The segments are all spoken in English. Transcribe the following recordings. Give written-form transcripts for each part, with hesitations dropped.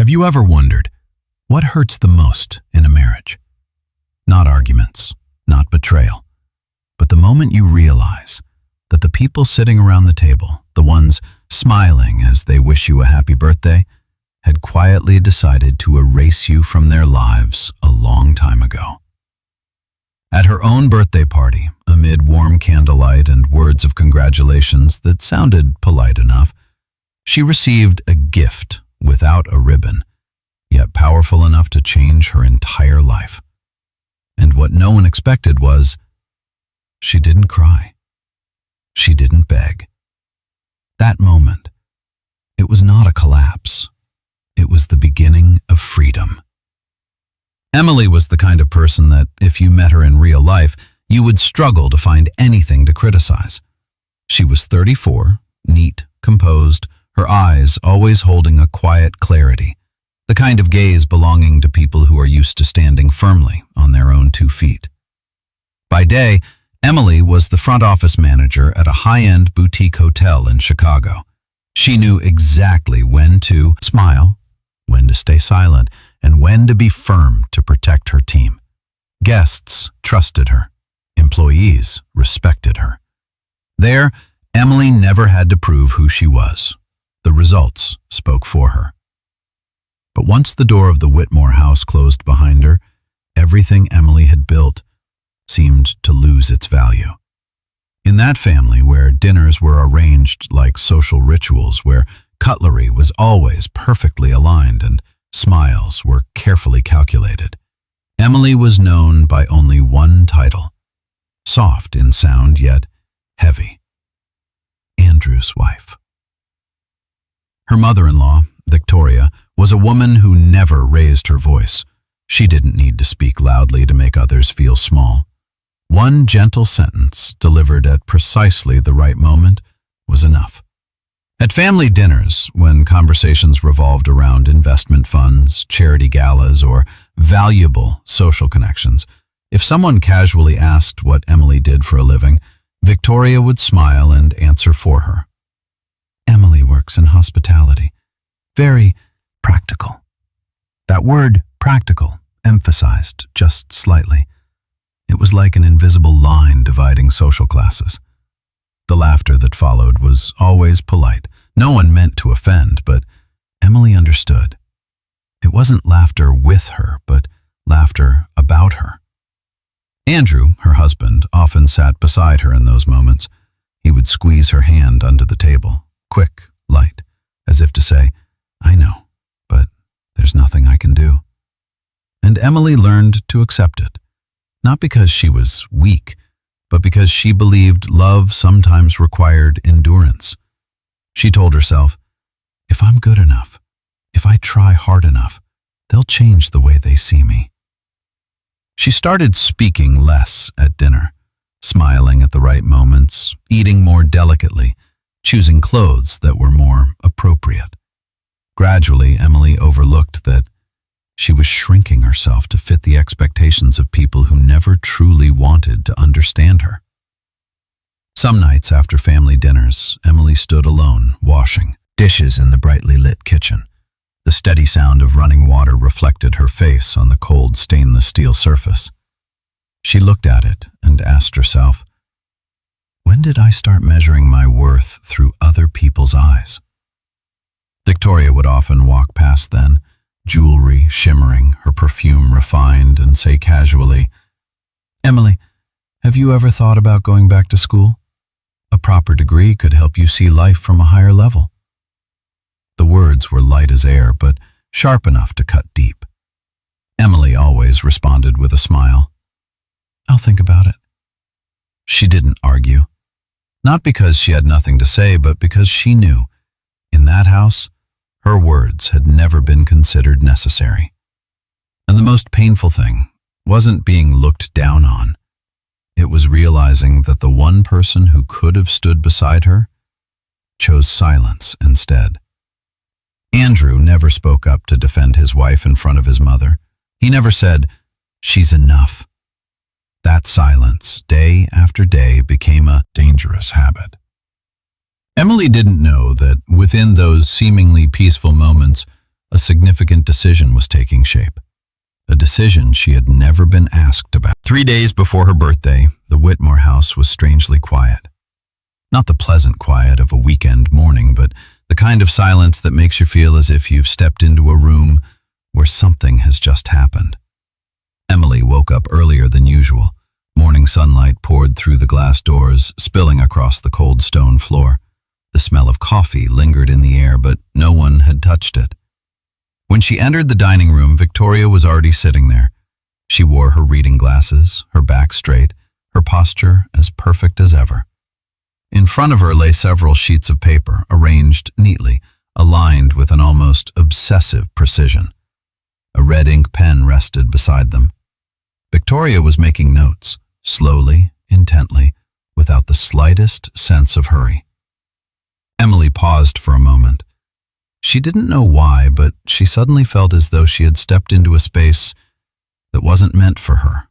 Have you ever wondered, what hurts the most in a marriage? Not arguments, not betrayal, but the moment you realize that the people sitting around the table, the ones smiling as they wish you a happy birthday, had quietly decided to erase you from their lives a long time ago. At her own birthday party, amid warm candlelight and words of congratulations that sounded polite enough, she received a gift without a ribbon, yet powerful enough to change her entire life. And what no one expected was, she didn't cry. She didn't beg. That moment, it was not a collapse. It was the beginning of freedom. Emily was the kind of person that, if you met her in real life, you would struggle to find anything to criticize. She was 34, neat, composed, her eyes always holding a quiet clarity, the kind of gaze belonging to people who are used to standing firmly on their own 2 feet. By day, Emily was the front office manager at a high-end boutique hotel in Chicago. She knew exactly when to smile, when to stay silent, and when to be firm to protect her team. Guests trusted her. Employees respected her. There, Emily never had to prove who she was. The results spoke for her. But once the door of the Whitmore house closed behind her, everything Emily had built seemed to lose its value. In that family, where dinners were arranged like social rituals, where cutlery was always perfectly aligned and smiles were carefully calculated, Emily was known by only one title, soft in sound yet heavy: Andrew's wife. Her mother-in-law, Victoria, was a woman who never raised her voice. She didn't need to speak loudly to make others feel small. One gentle sentence, delivered at precisely the right moment, was enough. At family dinners, when conversations revolved around investment funds, charity galas, or valuable social connections, if someone casually asked what Emily did for a living, Victoria would smile and answer for her. Emily works in hospitality. Very practical. That word, practical, emphasized just slightly. It was like an invisible line dividing social classes. The laughter that followed was always polite. No one meant to offend, but Emily understood. It wasn't laughter with her, but laughter about her. Andrew, her husband, often sat beside her in those moments. He would squeeze her hand under the table, quick, light, as if to say, "I know, but there's nothing I can do." And Emily learned to accept it, not because she was weak, but because she believed love sometimes required endurance. She told herself, if I'm good enough, if I try hard enough, they'll change the way they see me. She started speaking less at dinner, smiling at the right moments, eating more delicately, choosing clothes that were more appropriate. Gradually, Emily overlooked that she was shrinking herself to fit the expectations of people who never truly wanted to understand her. Some nights after family dinners, Emily stood alone, washing dishes in the brightly lit kitchen. The steady sound of running water reflected her face on the cold stainless steel surface. She looked at it and asked herself, when did I start measuring my worth through other people's eyes? Victoria would often walk past then, jewelry shimmering, her perfume refined, and say casually, "Emily, have you ever thought about going back to school? A proper degree could help you see life from a higher level." The words were light as air, but sharp enough to cut deep. Emily always responded with a smile. "I'll think about it." She didn't argue. Not because she had nothing to say, but because she knew, in that house, her words had never been considered necessary. And the most painful thing wasn't being looked down on. It was realizing that the one person who could have stood beside her chose silence instead. Andrew never spoke up to defend his wife in front of his mother. He never said, "She's enough." That silence, day after day, became a dangerous habit. Emily didn't know that within those seemingly peaceful moments, A significant decision was taking shape. A decision she had never been asked about. 3 days before her birthday, the Whitmore house was strangely quiet. Not the pleasant quiet of a weekend morning, but the kind of silence that makes you feel as if you've stepped into a room where something has just happened. Emily woke up earlier than usual. Morning sunlight poured through the glass doors, spilling across the cold stone floor. The smell of coffee lingered in the air, but no one had touched it. When she entered the dining room, Victoria was already sitting there. She wore her reading glasses, her back straight, her posture as perfect as ever. In front of her lay several sheets of paper, arranged neatly, aligned with an almost obsessive precision. A red ink pen rested beside them. Victoria was making notes, slowly, intently, without the slightest sense of hurry. Emily paused for a moment. She didn't know why, but she suddenly felt as though she had stepped into a space that wasn't meant for her.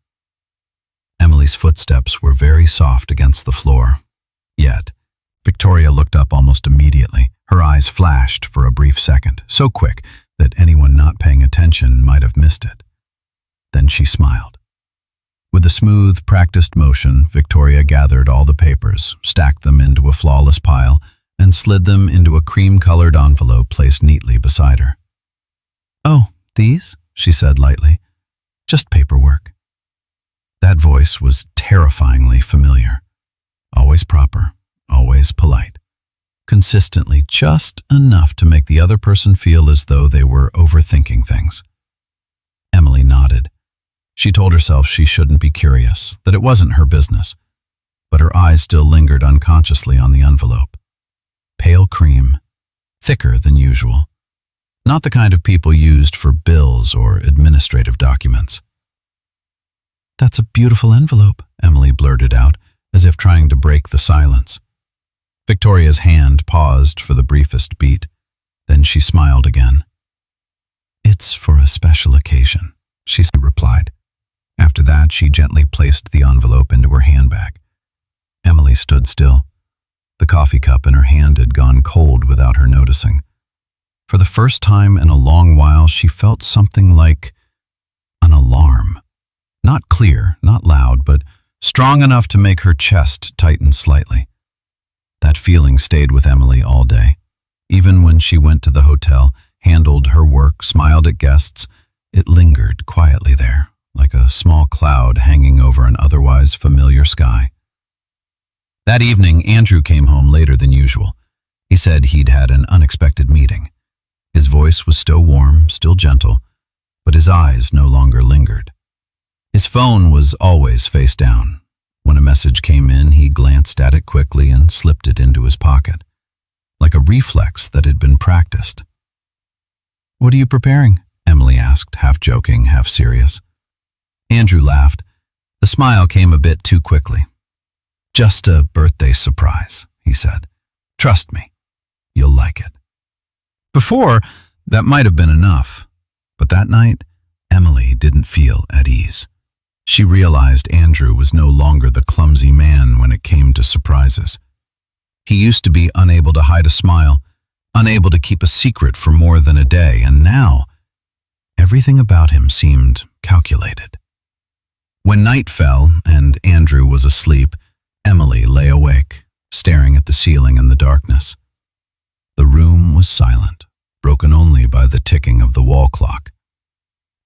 Emily's footsteps were very soft against the floor. Yet, Victoria looked up almost immediately. Her eyes flashed for a brief second, so quick that anyone not paying attention might have missed it. Then she smiled. With a smooth, practiced motion, Victoria gathered all the papers, stacked them into a flawless pile, and slid them into a cream-colored envelope placed neatly beside her. "Oh, these?" she said lightly. "Just paperwork." That voice was terrifyingly familiar. Always proper, always polite. Consistently just enough to make the other person feel as though they were overthinking things. Emily nodded. She told herself she shouldn't be curious, that it wasn't her business, but her eyes still lingered unconsciously on the envelope. Pale cream, thicker than usual. Not the kind of people used for bills or administrative documents. "That's a beautiful envelope," Emily blurted out, as if trying to break the silence. Victoria's hand paused for the briefest beat. Then she smiled again. "It's for a special occasion," she replied. After that, she gently placed the envelope into her handbag. Emily stood still. The coffee cup in her hand had gone cold without her noticing. For the first time in a long while, she felt something like an alarm. Not clear, not loud, but strong enough to make her chest tighten slightly. That feeling stayed with Emily all day. Even when she went to the hotel, handled her work, smiled at guests, it lingered quietly there, like a small cloud hanging over an otherwise familiar sky. That evening, Andrew came home later than usual. He said he'd had an unexpected meeting. His voice was still warm, still gentle, but his eyes no longer lingered. His phone was always face down. When a message came in, he glanced at it quickly and slipped it into his pocket, like a reflex that had been practiced. "What are you preparing?" Emily asked, half joking, half serious. Andrew laughed. The smile came a bit too quickly. "Just a birthday surprise," he said. "Trust me, you'll like it." Before, that might have been enough, but that night, Emily didn't feel at ease. She realized Andrew was no longer the clumsy man when it came to surprises. He used to be unable to hide a smile, unable to keep a secret for more than a day, and now, everything about him seemed calculated. When night fell and Andrew was asleep, Emily lay awake, staring at the ceiling in the darkness. The room was silent, broken only by the ticking of the wall clock.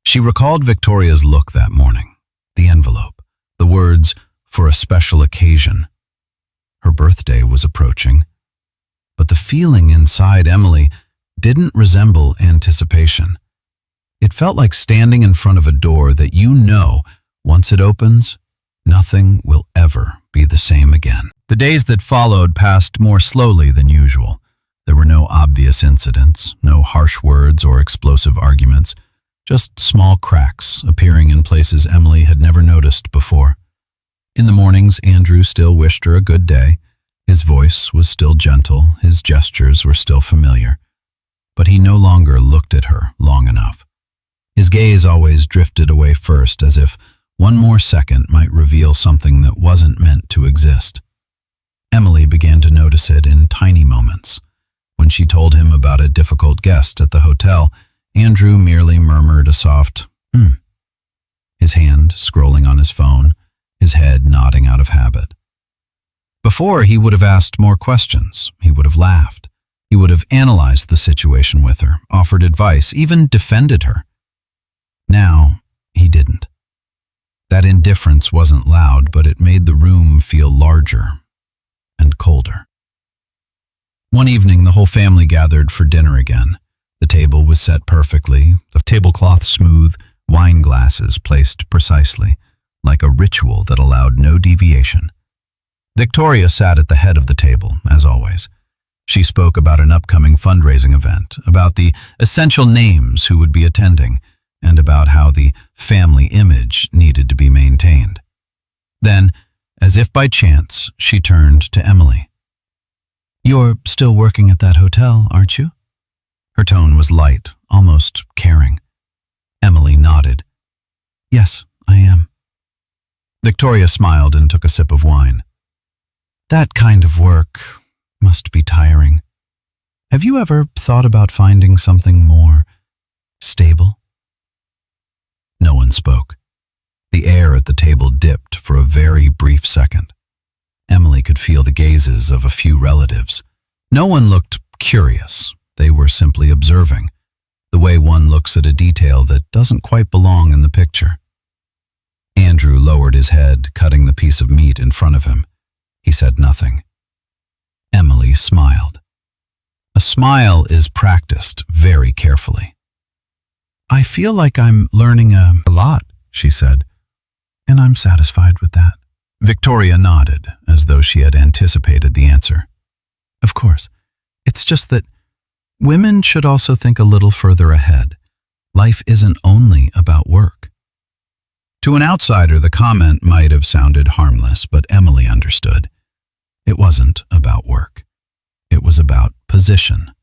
She recalled Victoria's look that morning, the envelope, the words, "for a special occasion." Her birthday was approaching, but the feeling inside Emily didn't resemble anticipation. It felt like standing in front of a door that you know, once it opens, nothing will ever be the same again. The days that followed passed more slowly than usual. There were no obvious incidents, no harsh words or explosive arguments, just small cracks appearing in places Emily had never noticed before. In the mornings, Andrew still wished her a good day. His voice was still gentle, his gestures were still familiar. But he no longer looked at her long enough. His gaze always drifted away first, as if one more second might reveal something that wasn't meant to exist. Emily began to notice it in tiny moments. When she told him about a difficult guest at the hotel, Andrew merely murmured a soft, his hand scrolling on his phone, his head nodding out of habit. Before, he would have asked more questions. He would have laughed. He would have analyzed the situation with her, offered advice, even defended her. Now, he didn't. That indifference wasn't loud, but it made the room feel larger and colder. One evening, the whole family gathered for dinner again. The table was set perfectly, the tablecloth smooth, wine glasses placed precisely, like a ritual that allowed no deviation. Victoria sat at the head of the table, as always. She spoke about an upcoming fundraising event, about the essential names who would be attending, and about how the family image needed to be maintained. Then, as if by chance, she turned to Emily. "You're still working at that hotel, aren't you?" Her tone was light, almost caring. Emily nodded. "Yes, I am." Victoria smiled and took a sip of wine. "That kind of work must be tiring. Have you ever thought about finding something more stable?" No one spoke. The air at the table dipped for a very brief second. Emily could feel the gazes of a few relatives. No one looked curious. They were simply observing, the way one looks at a detail that doesn't quite belong in the picture. Andrew lowered his head, cutting the piece of meat in front of him. He said nothing. Emily smiled. A smile is practiced very carefully. "I feel like I'm learning a lot," she said, "and I'm satisfied with that." Victoria nodded, as though she had anticipated the answer. "Of course. It's just that women should also think a little further ahead. Life isn't only about work." To an outsider, the comment might have sounded harmless, but Emily understood. It wasn't about work. It was about position,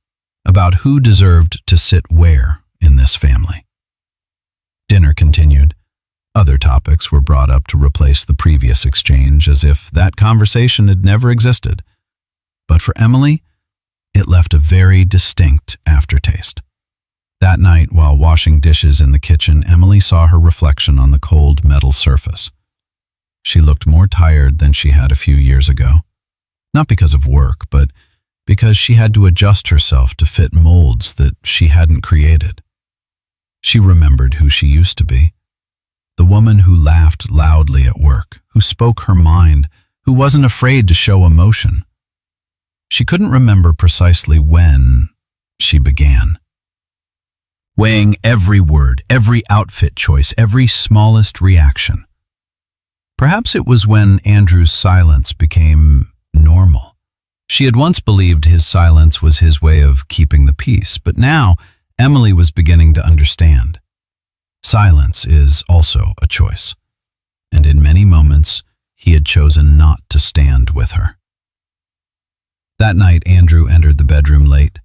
about who deserved to sit where in this family. Dinner continued. Other topics were brought up to replace the previous exchange, as if that conversation had never existed. But for Emily, it left a very distinct aftertaste. That night, while washing dishes in the kitchen, Emily saw her reflection on the cold metal surface. She looked more tired than she had a few years ago. Not because of work, but because she had to adjust herself to fit molds that she hadn't created. She remembered who she used to be. The woman who laughed loudly at work, who spoke her mind, who wasn't afraid to show emotion. She couldn't remember precisely when she began. Weighing every word, every outfit choice, every smallest reaction. Perhaps it was when Andrew's silence became normal. She had once believed his silence was his way of keeping the peace, but now Emily was beginning to understand. Silence is also a choice, and in many moments he had chosen not to stand with her. That night, Andrew entered the bedroom late.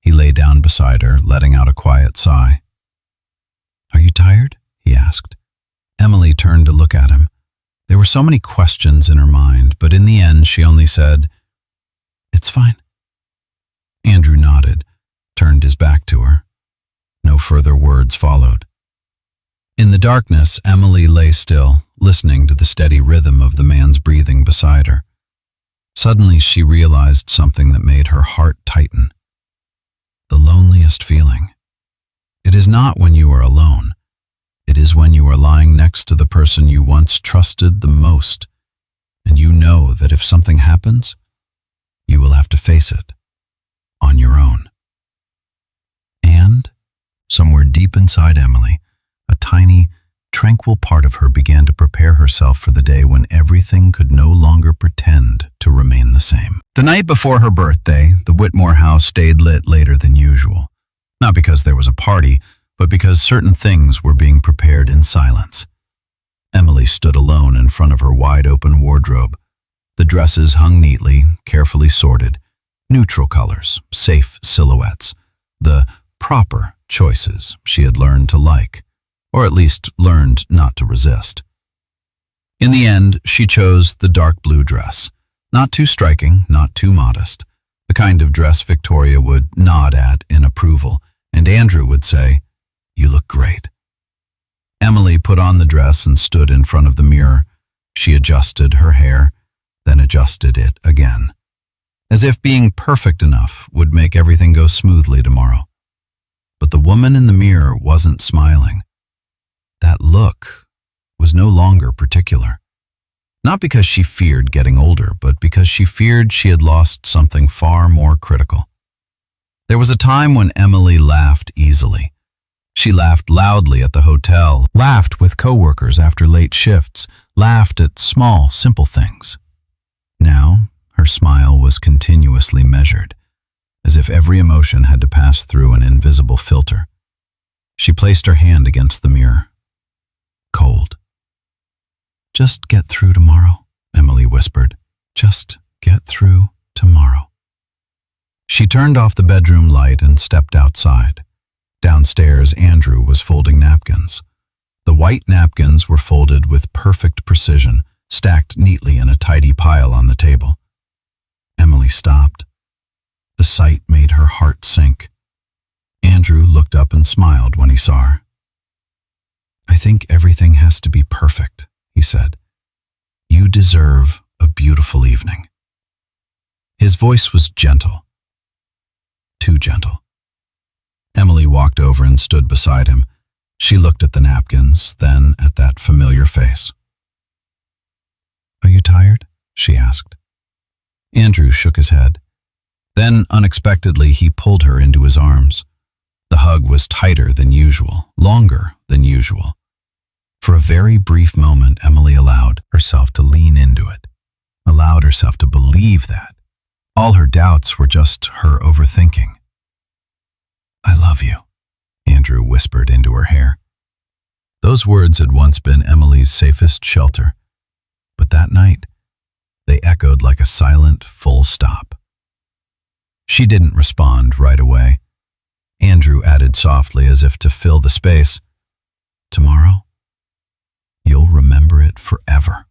He lay down beside her, letting out a quiet sigh. "Are you tired?" he asked. Emily turned to look at him. There were so many questions in her mind, but in the end she only said, "It's fine." Andrew nodded, turned his back to her. No further words followed. In the darkness, Emily lay still, listening to the steady rhythm of the man's breathing beside her. Suddenly she realized something that made her heart tighten. The loneliest feeling. It is not when you are alone. It is when you are lying next to the person you once trusted the most, and you know that if something happens, you will have to face it on your own. And, somewhere deep inside Emily, a tiny, tranquil part of her began to prepare herself for the day when everything could no longer pretend to remain the same. The night before her birthday, the Whitmore house stayed lit later than usual. Not because there was a party, but because certain things were being prepared in silence. Emily stood alone in front of her wide-open wardrobe. The dresses hung neatly, carefully sorted, neutral colors, safe silhouettes, the proper choices she had learned to like, or at least learned not to resist. In the end, she chose the dark blue dress, not too striking, not too modest, the kind of dress Victoria would nod at in approval, and Andrew would say, put on the dress and stood in front of the mirror. She adjusted her hair, then adjusted it again, as if being perfect enough would make everything go smoothly tomorrow. But the woman in the mirror wasn't smiling. That look was no longer particular. Not because she feared getting older, but because she feared she had lost something far more critical. There was a time when Emily laughed easily. She laughed loudly at the hotel, laughed with coworkers after late shifts, laughed at small, simple things. Now, her smile was continuously measured, as if every emotion had to pass through an invisible filter. She placed her hand against the mirror. Cold. "Just get through tomorrow," Emily whispered. "Just get through tomorrow." She turned off the bedroom light and stepped outside. Downstairs, Andrew was folding napkins. The white napkins were folded with perfect precision, stacked neatly in a tidy pile on the table. Emily stopped. The sight made her heart sink. Andrew looked up and smiled when he saw her. "I think everything has to be perfect," he said. "You deserve a beautiful evening." His voice was gentle. Too gentle. Emily walked over and stood beside him. She looked at the napkins, then at that familiar face. "Are you tired?" she asked. Andrew shook his head. Then, unexpectedly, he pulled her into his arms. The hug was tighter than usual, longer than usual. For a very brief moment, Emily allowed herself to lean into it, allowed herself to believe that all her doubts were just her overthinking. "I love you," Andrew whispered into her hair. Those words had once been Emily's safest shelter, but that night, they echoed like a silent full stop. She didn't respond right away. Andrew added softly as if to fill the space, "Tomorrow, you'll remember it forever."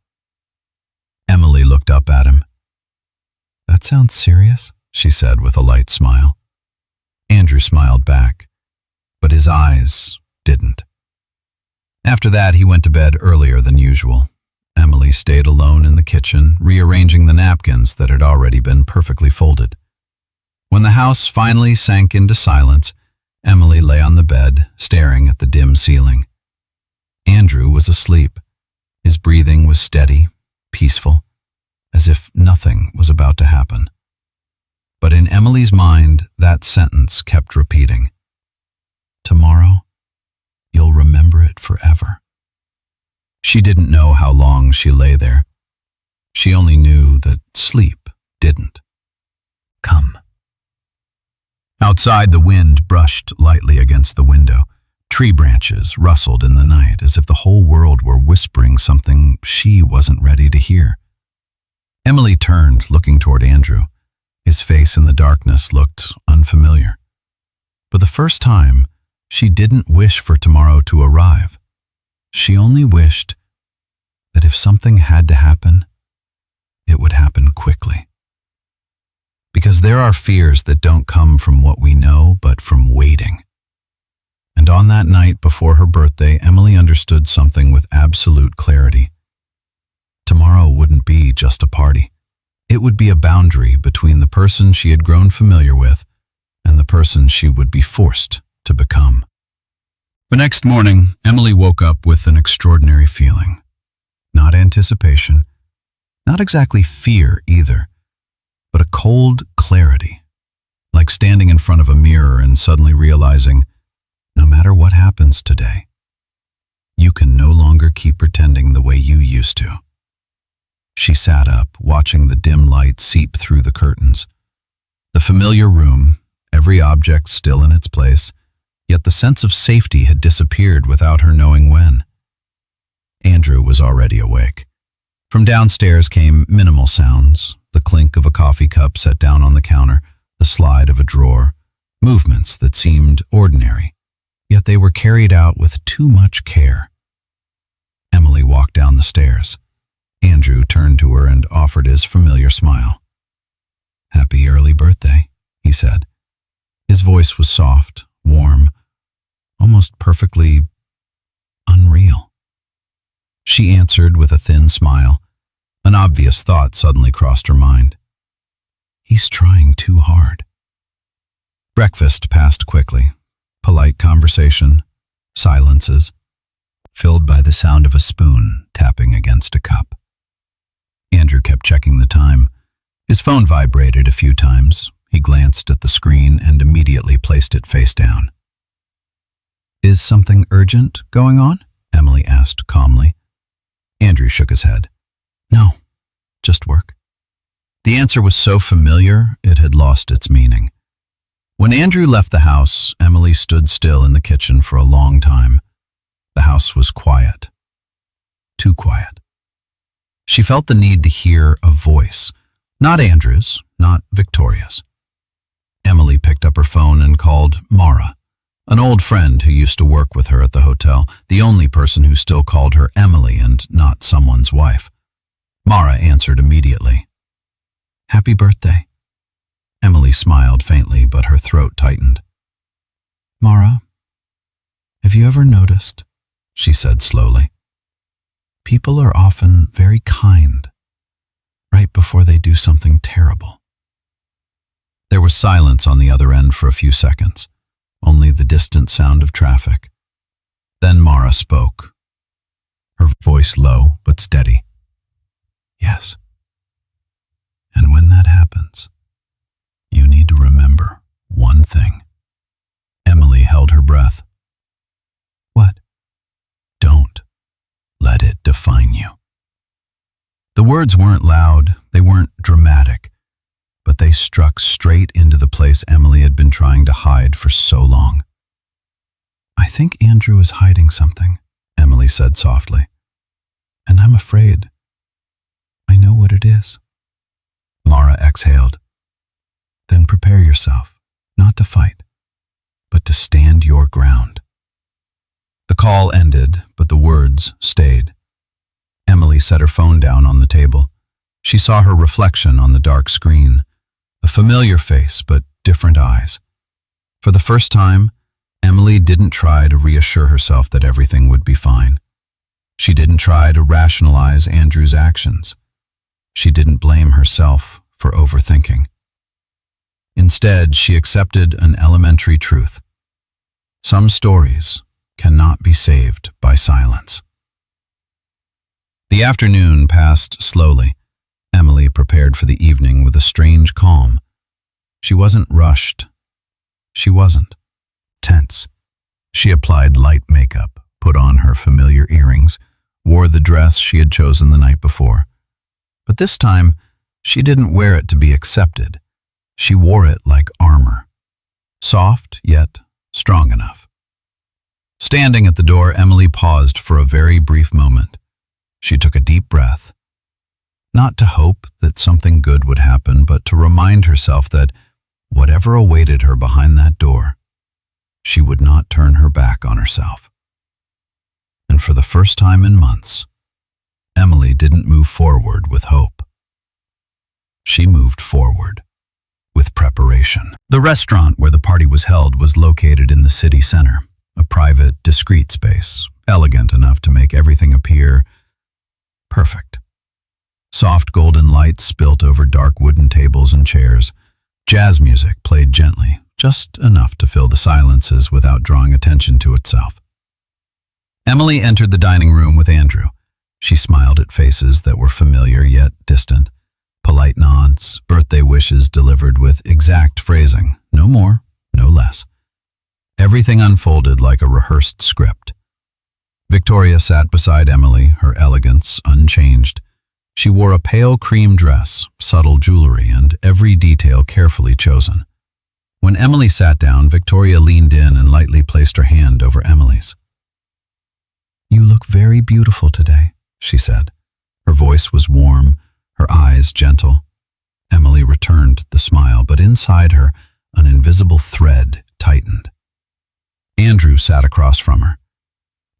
Emily looked up at him. "That sounds serious," she said with a light smile. Andrew smiled back, but his eyes didn't. After that, he went to bed earlier than usual. Emily stayed alone in the kitchen, rearranging the napkins that had already been perfectly folded. When the house finally sank into silence, Emily lay on the bed, staring at the dim ceiling. Andrew was asleep. His breathing was steady, peaceful, as if nothing was about to happen. But in Emily's mind, that sentence kept repeating. "Tomorrow, you'll remember it forever." She didn't know how long she lay there. She only knew that sleep didn't come. Outside, the wind brushed lightly against the window. Tree branches rustled in the night as if the whole world were whispering something she wasn't ready to hear. Emily turned, looking toward Andrew. His face in the darkness looked unfamiliar. For the first time, she didn't wish for tomorrow to arrive. She only wished that if something had to happen, it would happen quickly. Because there are fears that don't come from what we know, but from waiting. And on that night before her birthday, Emily understood something with absolute clarity. Tomorrow wouldn't be just a party. It would be a boundary between the person she had grown familiar with and the person she would be forced to become. The next morning, Emily woke up with an extraordinary feeling. Not anticipation, not exactly fear either, but a cold clarity, like standing in front of a mirror and suddenly realizing, no matter what happens today, you can no longer keep pretending the way you used to. She sat up, watching the dim light seep through the curtains. The familiar room, every object still in its place, yet the sense of safety had disappeared without her knowing when. Andrew was already awake. From downstairs came minimal sounds, the clink of a coffee cup set down on the counter, the slide of a drawer, movements that seemed ordinary, yet they were carried out with too much care. Emily walked down the stairs. Andrew turned to her and offered his familiar smile. "Happy early birthday," he said. His voice was soft, warm, almost perfectly unreal. She answered with a thin smile. An obvious thought suddenly crossed her mind. He's trying too hard. Breakfast passed quickly. Polite conversation, silences, filled by the sound of a spoon tapping against a cup. Andrew kept checking the time. His phone vibrated a few times. He glanced at the screen and immediately placed it face down. Is something urgent going on? Emily asked calmly. Andrew shook his head. No, just work. The answer was so familiar, it had lost its meaning. When Andrew left the house, Emily stood still in the kitchen for a long time. The house was quiet. Too quiet. She felt the need to hear a voice. Not Andrew's, not Victoria's. Emily picked up her phone and called Mara, an old friend who used to work with her at the hotel, the only person who still called her Emily and not someone's wife. Mara answered immediately. Happy birthday. Emily smiled faintly, but her throat tightened. Mara, have you ever noticed, she said slowly, people are often very kind right before they do something terrible. There was silence on the other end for a few seconds, only the distant sound of traffic. Then Mara spoke, her voice low but steady. Yes. And when that happens, you need to remember one thing. Emily held her breath. What? Don't let it define you. The words weren't loud, they weren't dramatic, but they struck straight into the place Emily had been trying to hide for so long. I think Andrew is hiding something, Emily said softly. And I'm afraid I know what it is. Mara exhaled. Then prepare yourself, not to fight, but to stand your ground. The call ended, but the words stayed. Emily set her phone down on the table. She saw her reflection on the dark screen, a familiar face but different eyes. For the first time, Emily didn't try to reassure herself that everything would be fine. She didn't try to rationalize Andrew's actions. She didn't blame herself for overthinking. Instead, she accepted an elementary truth. Some stories cannot be saved by silence. The afternoon passed slowly. Emily prepared for the evening with a strange calm. She wasn't rushed. She wasn't tense. She applied light makeup, put on her familiar earrings, wore the dress she had chosen the night before. But this time, she didn't wear it to be accepted. She wore it like armor, soft yet strong enough. Standing at the door, Emily paused for a very brief moment. She took a deep breath, not to hope that something good would happen, but to remind herself that whatever awaited her behind that door, she would not turn her back on herself. And for the first time in months, Emily didn't move forward with hope. She moved forward with preparation. The restaurant where the party was held was located in the city center, a private, discreet space, elegant enough to make everything appear perfect. Soft golden lights spilt over dark wooden tables and chairs. Jazz music played gently, just enough to fill the silences without drawing attention to itself. Emily entered the dining room with Andrew. She smiled at faces that were familiar yet distant. Polite nods, birthday wishes delivered with exact phrasing, no more, no less. Everything unfolded like a rehearsed script. Victoria sat beside Emily, her elegance unchanged. She wore a pale cream dress, subtle jewelry, and every detail carefully chosen. When Emily sat down, Victoria leaned in and lightly placed her hand over Emily's. You look very beautiful today, she said. Her voice was warm, her eyes gentle. Emily returned the smile, but inside her, an invisible thread tightened. Andrew sat across from her.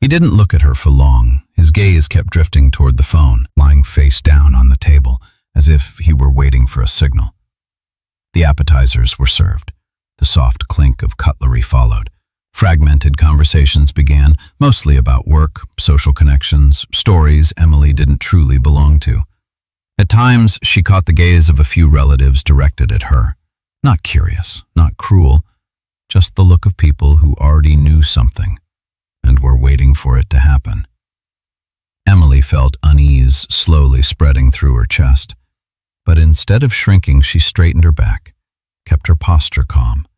He didn't look at her for long. His gaze kept drifting toward the phone, lying face down on the table, as if he were waiting for a signal. The appetizers were served. The soft clink of cutlery followed. Fragmented conversations began, mostly about work, social connections, stories Emily didn't truly belong to. At times, she caught the gaze of a few relatives directed at her. Not curious, not cruel, just the look of people who already knew something and were waiting for it to happen. Emily felt unease slowly spreading through her chest, but instead of shrinking, she straightened her back, kept her posture calm,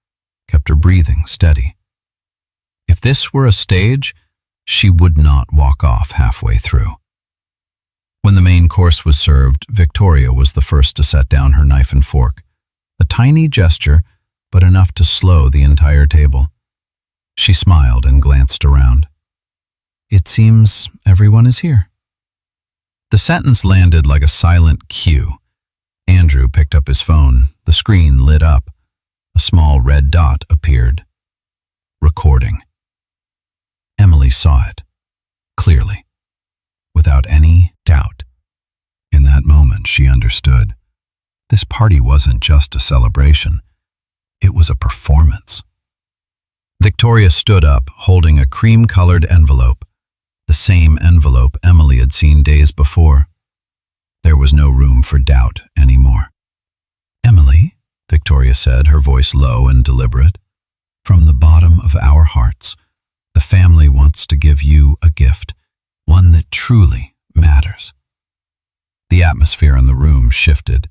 kept her breathing steady. If this were a stage, she would not walk off halfway through. When the main course was served, Victoria was the first to set down her knife and fork. A tiny gesture, but enough to slow the entire table. She smiled and glanced around. "It seems everyone is here." The sentence landed like a silent cue. Andrew picked up his phone. The screen lit up. A small red dot appeared. Recording. Emily saw it, clearly, without any doubt. In that moment, she understood. This party wasn't just a celebration. It was a performance. Victoria stood up, holding a cream-colored envelope, the same envelope Emily had seen days before. There was no room for doubt anymore. "Emily," Victoria said, her voice low and deliberate, "from the bottom of our hearts, the family wants to give you a gift, one that truly matters." The atmosphere in the room shifted.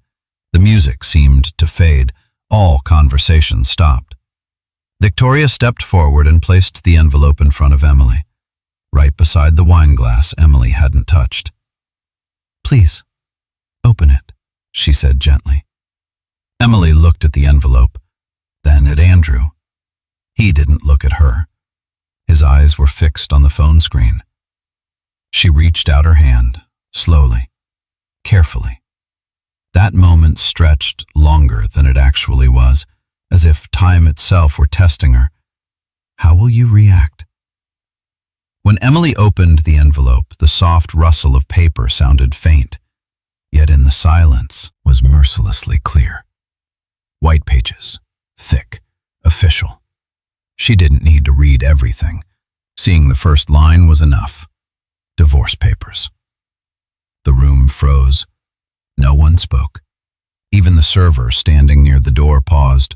The music seemed to fade. All conversation stopped. Victoria stepped forward and placed the envelope in front of Emily, right beside the wine glass Emily hadn't touched. "Please, open it," she said gently. Emily looked at the envelope, then at Andrew. He didn't look at her. His eyes were fixed on the phone screen. She reached out her hand, slowly, carefully. That moment stretched longer than it actually was, as if time itself were testing her. How will you react? When Emily opened the envelope, the soft rustle of paper sounded faint, yet in the silence was mercilessly clear. White pages, thick, official. She didn't need to read everything. Seeing the first line was enough. Divorce papers. The room froze. No one spoke. Even the server standing near the door paused.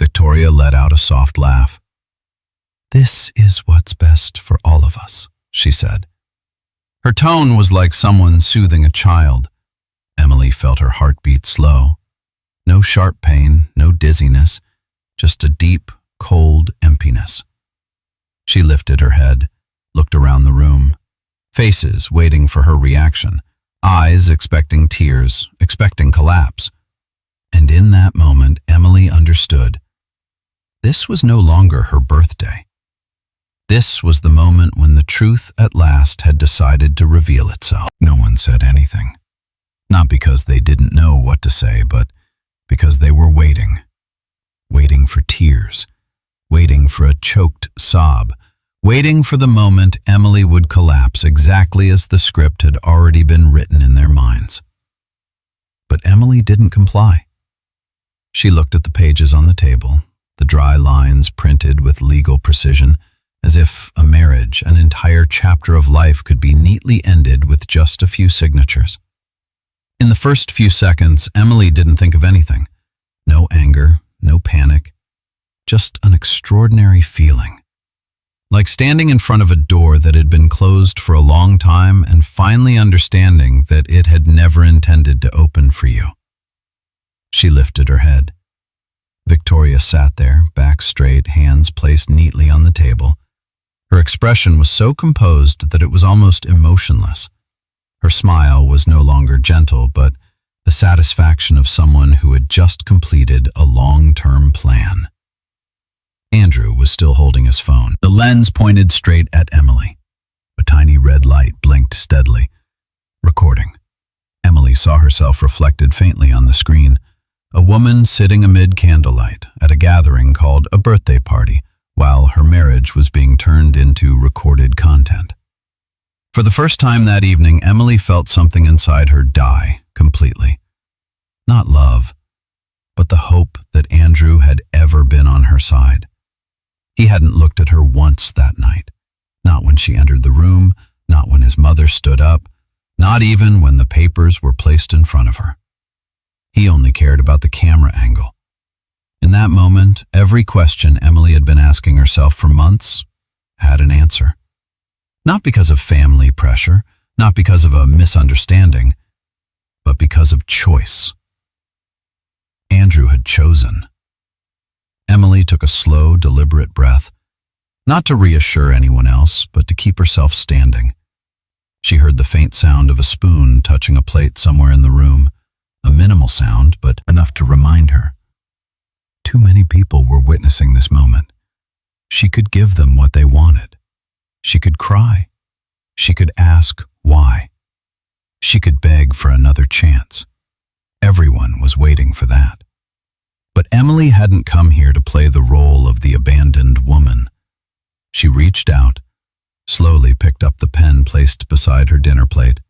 Victoria let out a soft laugh. "This is what's best for all of us," she said. Her tone was like someone soothing a child. Emily felt her heartbeat slow. No sharp pain, no dizziness, just a deep, cold emptiness. She lifted her head, looked around the room. Faces waiting for her reaction. Eyes expecting tears, expecting collapse. And in that moment, Emily understood. This was no longer her birthday. This was the moment when the truth at last had decided to reveal itself. No one said anything. Not because they didn't know what to say, but because they were waiting. Waiting for tears. Waiting for a choked sob. Waiting for the moment Emily would collapse exactly as the script had already been written in their minds. But Emily didn't comply. She looked at the pages on the table, the dry lines printed with legal precision, as if a marriage, an entire chapter of life, could be neatly ended with just a few signatures. In the first few seconds, Emily didn't think of anything. No anger, no panic, just an extraordinary feeling. Like standing in front of a door that had been closed for a long time and finally understanding that it had never intended to open for you. She lifted her head. Victoria sat there, back straight, hands placed neatly on the table. Her expression was so composed that it was almost emotionless. Her smile was no longer gentle, but the satisfaction of someone who had just completed a long-term plan. Andrew was still holding his phone. The lens pointed straight at Emily. A tiny red light blinked steadily. Recording. Emily saw herself reflected faintly on the screen. A woman sitting amid candlelight at a gathering called a birthday party, while her marriage was being turned into recorded content. For the first time that evening, Emily felt something inside her die completely. Not love, but the hope that Andrew had ever been on her side. He hadn't looked at her once that night. Not when she entered the room, not when his mother stood up, not even when the papers were placed in front of her. He only cared about the camera angle. In that moment, every question Emily had been asking herself for months had an answer. Not because of family pressure, not because of a misunderstanding, but because of choice. Andrew had chosen. Emily took a slow, deliberate breath, not to reassure anyone else, but to keep herself standing. She heard the faint sound of a spoon touching a plate somewhere in the room, a minimal sound, but enough to remind her. Too many people were witnessing this moment. She could give them what they wanted. She could cry. She could ask why. She could beg for another chance. Everyone was waiting for that. But Emily hadn't come here to play the role of the abandoned woman. She reached out, slowly picked up the pen placed beside her dinner plate,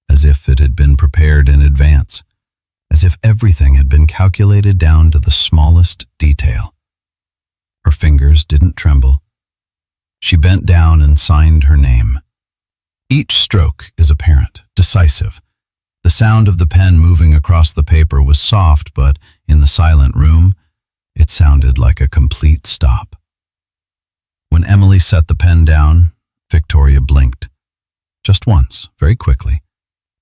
as if it had been prepared in advance, as if everything had been calculated down to the smallest detail. Her fingers didn't tremble. She bent down and signed her name. Each stroke is apparent, decisive. The sound of the pen moving across the paper was soft, but in the silent room, it sounded like a complete stop. When Emily set the pen down, Victoria blinked. Just once, very quickly,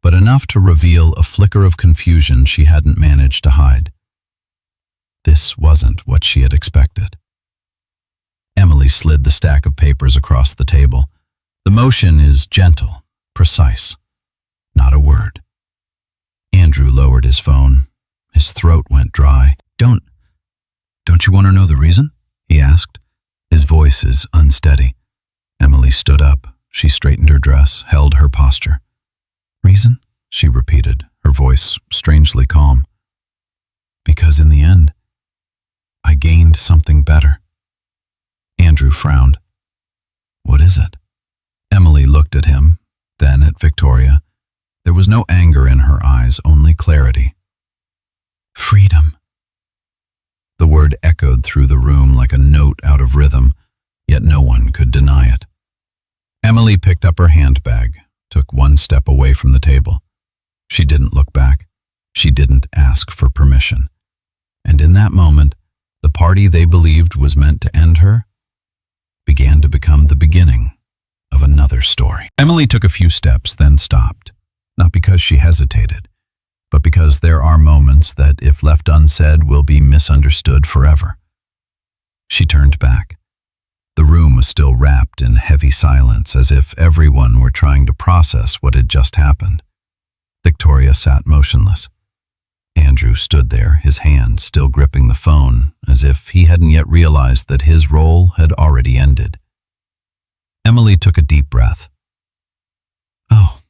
but enough to reveal a flicker of confusion she hadn't managed to hide. This wasn't what she had expected. Emily slid the stack of papers across the table. The motion is gentle, precise. Not a word. Andrew lowered his phone. His throat went dry. Don't you want to know the reason?" he asked. His voice is unsteady. Emily stood up. She straightened her dress, held her posture. "Reason?" she repeated, her voice strangely calm. "Because in the end, I gained something better." Andrew frowned. "What is it?" Emily looked at him, then at Victoria. There was no anger in her eyes, only clarity. "Freedom." The word echoed through the room like a note out of rhythm, yet no one could deny it. Emily picked up her handbag, took one step away from the table. She didn't look back. She didn't ask for permission. And in that moment, the party they believed was meant to end her began to become the beginning of another story. Emily took a few steps, then stopped. Not because she hesitated, but because there are moments that, if left unsaid, will be misunderstood forever. She turned back. The room was still wrapped in heavy silence, as if everyone were trying to process what had just happened. Victoria sat motionless. Andrew stood there, his hand still gripping the phone, as if he hadn't yet realized that his role had already ended. Emily took a deep breath. "Oh,"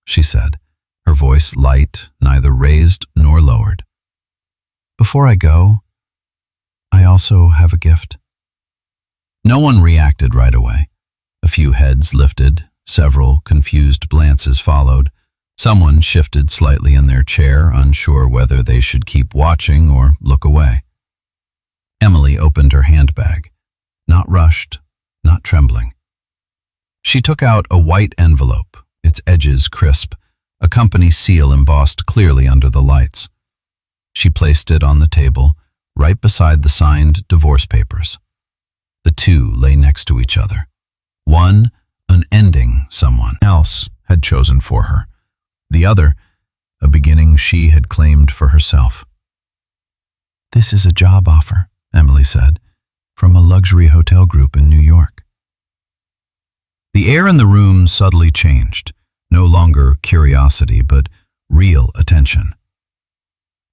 she said, her voice light, neither raised nor lowered. "Before I go, I also have a gift." No one reacted right away. A few heads lifted, several confused glances followed. Someone shifted slightly in their chair, unsure whether they should keep watching or look away. Emily opened her handbag, not rushed, not trembling. She took out a white envelope, its edges crisp, a company seal embossed clearly under the lights. She placed it on the table, right beside the signed divorce papers. The two lay next to each other. One, an ending someone else had chosen for her. The other, a beginning she had claimed for herself. "This is a job offer," Emily said, "from a luxury hotel group in New York." The air in the room subtly changed, no longer curiosity, but real attention.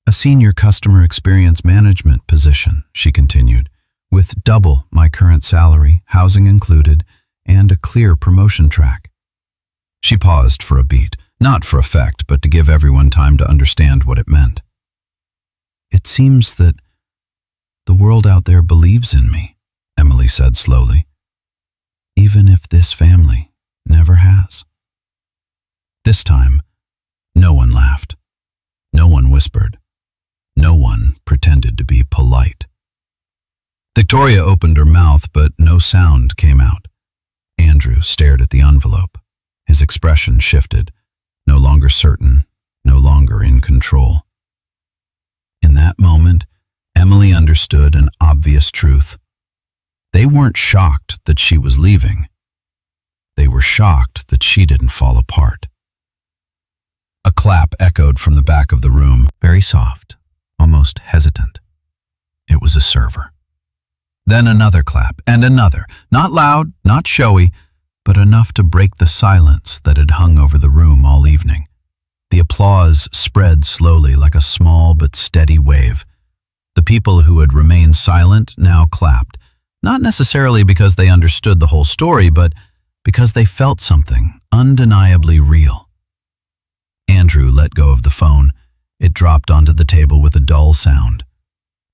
"A senior customer experience management position," she continued, "with double my current salary, housing included, and a clear promotion track." She paused for a beat, not for effect, but to give everyone time to understand what it meant. "It seems that the world out there believes in me," Emily said slowly, "even if this family never has." This time, no one laughed. No one whispered. No one pretended to be polite. Victoria opened her mouth, but no sound came out. Andrew stared at the envelope. His expression shifted, no longer certain, no longer in control. In that moment, Emily understood an obvious truth. They weren't shocked that she was leaving. They were shocked that she didn't fall apart. A clap echoed from the back of the room, very soft, almost hesitant. It was a server. Then another clap, and another, not loud, not showy, but enough to break the silence that had hung over the room all evening. The applause spread slowly like a small but steady wave. The people who had remained silent now clapped, not necessarily because they understood the whole story, but because they felt something undeniably real. Andrew let go of the phone. It dropped onto the table with a dull sound.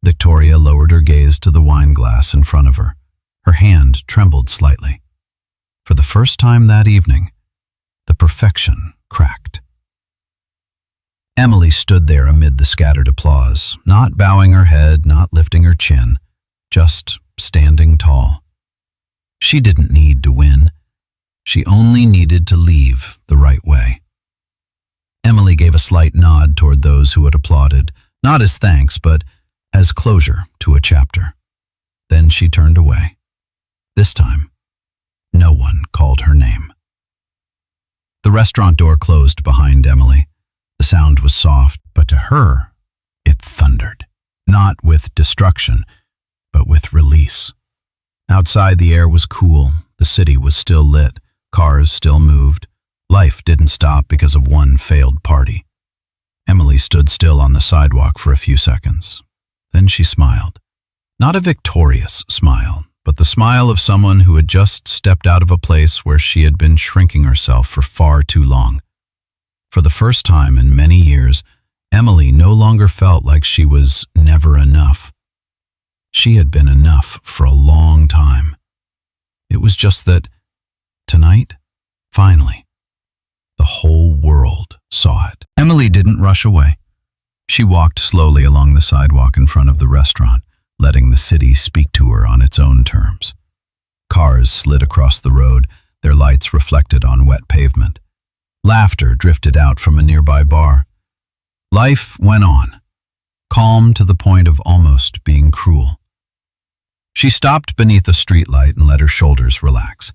Victoria lowered her gaze to the wine glass in front of her. Her hand trembled slightly. For the first time that evening, the perfection cracked. Emily stood there amid the scattered applause, not bowing her head, not lifting her chin, just standing tall. She didn't need to win. She only needed to leave the right way. Emily gave a slight nod toward those who had applauded, not as thanks, but as closure to a chapter. Then she turned away. This time, no one called her name. The restaurant door closed behind Emily. The sound was soft, but to her, it thundered. Not with destruction, but with release. Outside, the air was cool. The city was still lit. Cars still moved. Life didn't stop because of one failed party. Emily stood still on the sidewalk for a few seconds. Then she smiled. Not a victorious smile, but the smile of someone who had just stepped out of a place where she had been shrinking herself for far too long. For the first time in many years, Emily no longer felt like she was never enough. She had been enough for a long time. It was just that, tonight, finally, the whole world saw it. Emily didn't rush away. She walked slowly along the sidewalk in front of the restaurant, letting the city speak to her on its own terms. Cars slid across the road, their lights reflected on wet pavement. Laughter drifted out from a nearby bar. Life went on, calm to the point of almost being cruel. She stopped beneath a streetlight and let her shoulders relax.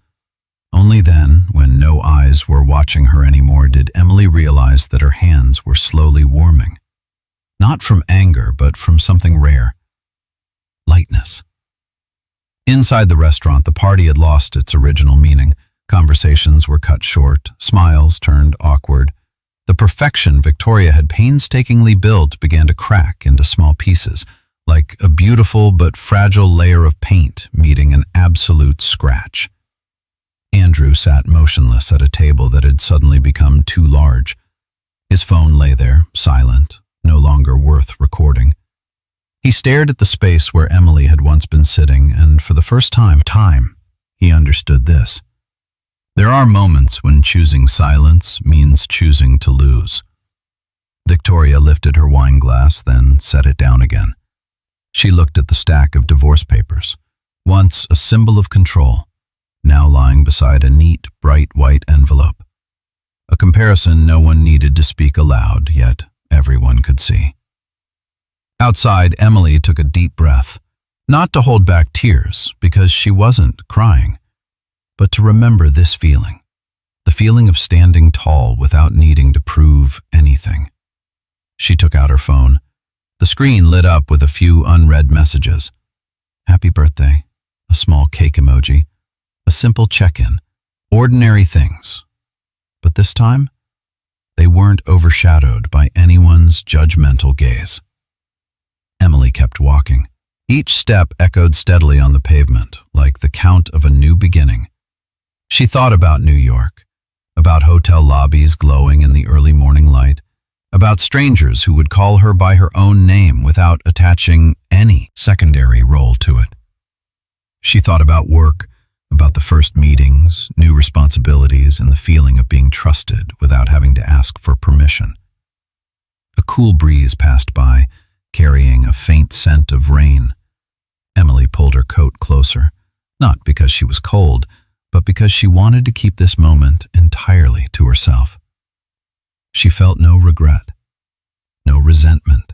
Only then, when no eyes were watching her anymore, did Emily realize that her hands were slowly warming. Not from anger, but from something rare. Lightness. Inside the restaurant, the party had lost its original meaning. Conversations were cut short, smiles turned awkward. The perfection Victoria had painstakingly built began to crack into small pieces, like a beautiful but fragile layer of paint meeting an absolute scratch. Andrew sat motionless at a table that had suddenly become too large. His phone lay there, silent, no longer worth recording. He stared at the space where Emily had once been sitting, and for the first time, he understood this. There are moments when choosing silence means choosing to lose. Victoria lifted her wine glass, then set it down again. She looked at the stack of divorce papers, once a symbol of control, now lying beside a neat, bright white envelope. A comparison no one needed to speak aloud, yet everyone could see. Outside, Emily took a deep breath, not to hold back tears, because she wasn't crying, but to remember this feeling, the feeling of standing tall without needing to prove anything. She took out her phone. The screen lit up with a few unread messages. Happy birthday, a small cake emoji, a simple check-in, ordinary things. But this time, they weren't overshadowed by anyone's judgmental gaze. Emily kept walking. Each step echoed steadily on the pavement, like the count of a new beginning. She thought about New York, about hotel lobbies glowing in the early morning light, about strangers who would call her by her own name without attaching any secondary role to it. She thought about work, about the first meetings, new responsibilities, and the feeling of being trusted without having to ask for permission. A cool breeze passed by, carrying a faint scent of rain. Emily pulled her coat closer, not because she was cold, but because she wanted to keep this moment entirely to herself. She felt no regret, no resentment.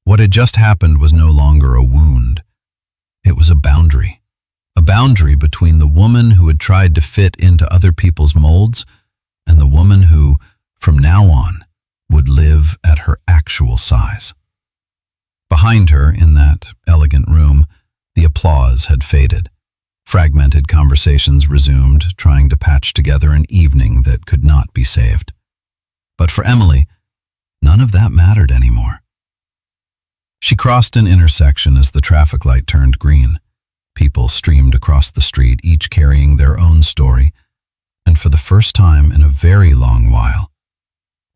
What had just happened was no longer a wound. It was a boundary between the woman who had tried to fit into other people's molds and the woman who, from now on, would live at her actual size. Behind her, in that elegant room, the applause had faded. Fragmented conversations resumed, trying to patch together an evening that could not be saved. But for Emily, none of that mattered anymore. She crossed an intersection as the traffic light turned green. People streamed across the street, each carrying their own story, and for the first time in a very long while,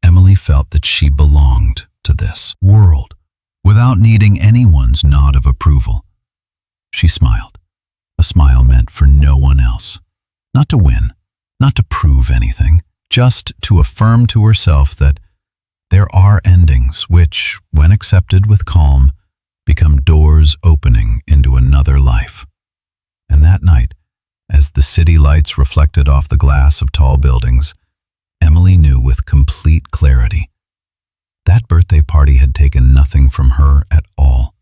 Emily felt that she belonged to this world without needing anyone's nod of approval. She smiled, a smile meant for no one else. Not to win, not to prove anything, just to affirm to herself that there are endings which, when accepted with calm, become doors opening into another life. And that night, as the city lights reflected off the glass of tall buildings, Emily knew with complete clarity that birthday party had taken nothing from her at all.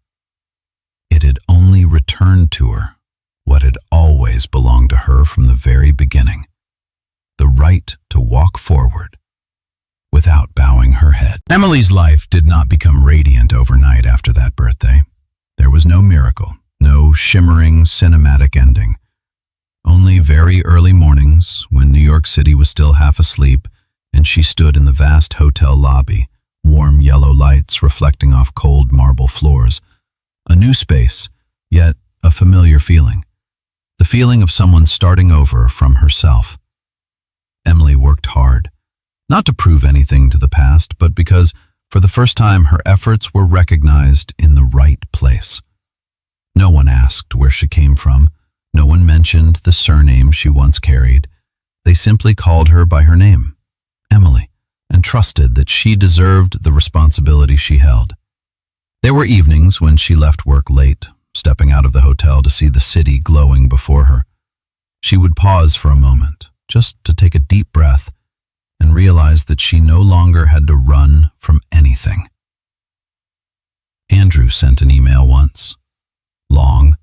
It had only returned to her what had always belonged to her from the very beginning, the right to walk forward without bowing her head. Emily's life did not become radiant overnight after that birthday. There was no miracle, no shimmering cinematic ending. Only very early mornings, when New York City was still half asleep and she stood in the vast hotel lobby, warm yellow lights reflecting off cold marble floors. A new space, yet a familiar feeling. The feeling of someone starting over from herself. Emily worked hard, not to prove anything to the past, but because, for the first time, her efforts were recognized in the right place. No one asked where she came from. No one mentioned the surname she once carried. They simply called her by her name, Emily, and trusted that she deserved the responsibility she held. There were evenings when she left work late, stepping out of the hotel to see the city glowing before her. She would pause for a moment, just to take a deep breath, and realize that she no longer had to run from anything. Andrew sent an email once, long,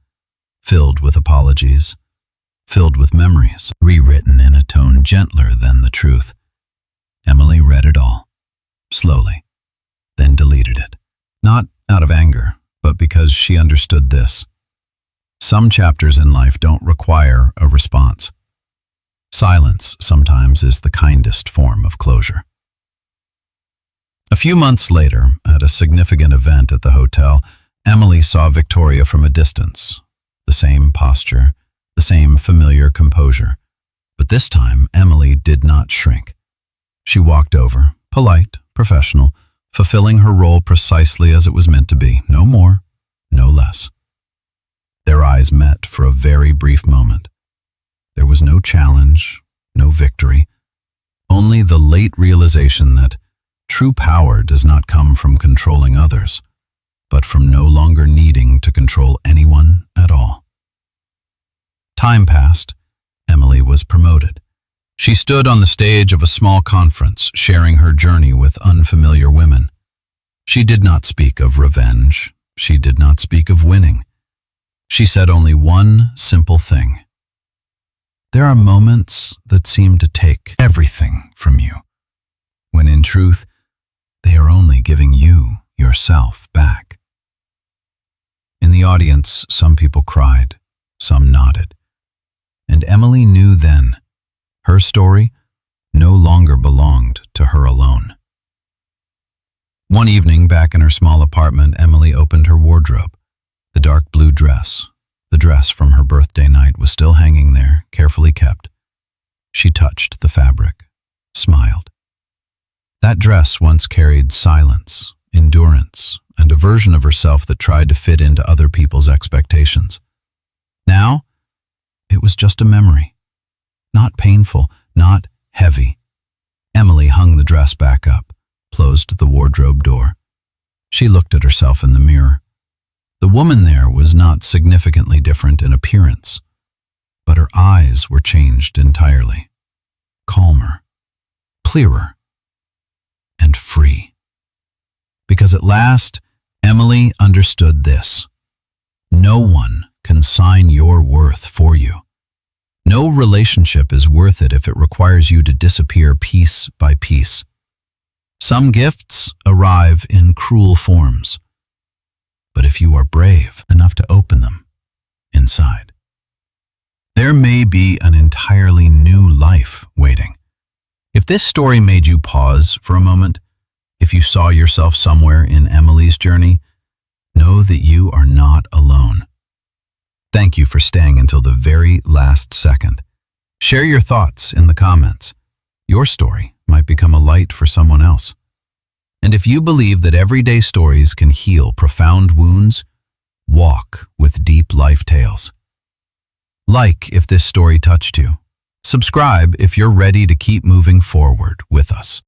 filled with apologies, filled with memories, rewritten in a tone gentler than the truth. Emily read it all, slowly, then deleted it. Not out of anger, but because she understood this. Some chapters in life don't require a response. Silence sometimes is the kindest form of closure. A few months later, at a significant event at the hotel, Emily saw Victoria from a distance. The same posture, the same familiar composure. But this time, Emily did not shrink. She walked over, polite, professional, fulfilling her role precisely as it was meant to be, no more, no less. Their eyes met for a very brief moment. There was no challenge, no victory, only the late realization that true power does not come from controlling others, but from no longer needing to control anyone at all. Time passed. Emily was promoted. She stood on the stage of a small conference, sharing her journey with unfamiliar women. She did not speak of revenge. She did not speak of winning. She said only one simple thing. There are moments that seem to take everything from you, when in truth, they are only giving you yourself back. In the audience, some people cried, some nodded. And Emily knew then, her story no longer belonged to her alone. One evening, back in her small apartment, Emily opened her wardrobe. The dark blue dress, the dress from her birthday night, was still hanging there, carefully kept. She touched the fabric, smiled. That dress once carried silence, endurance, and a version of herself that tried to fit into other people's expectations. Now, it was just a memory. Not painful, not heavy. Emily hung the dress back up, closed the wardrobe door. She looked at herself in the mirror. The woman there was not significantly different in appearance, but her eyes were changed entirely, calmer, clearer, and free. Because at last, Emily understood this. No one can sign your worth for you. No relationship is worth it if it requires you to disappear piece by piece. Some gifts arrive in cruel forms, but if you are brave enough to open them inside, there may be an entirely new life waiting. If this story made you pause for a moment, if you saw yourself somewhere in Emily's journey, know that you are not alone. Thank you for staying until the very last second. Share your thoughts in the comments. Your story might become a light for someone else. And if you believe that everyday stories can heal profound wounds, walk with deep life tales. Like if this story touched you. Subscribe if you're ready to keep moving forward with us.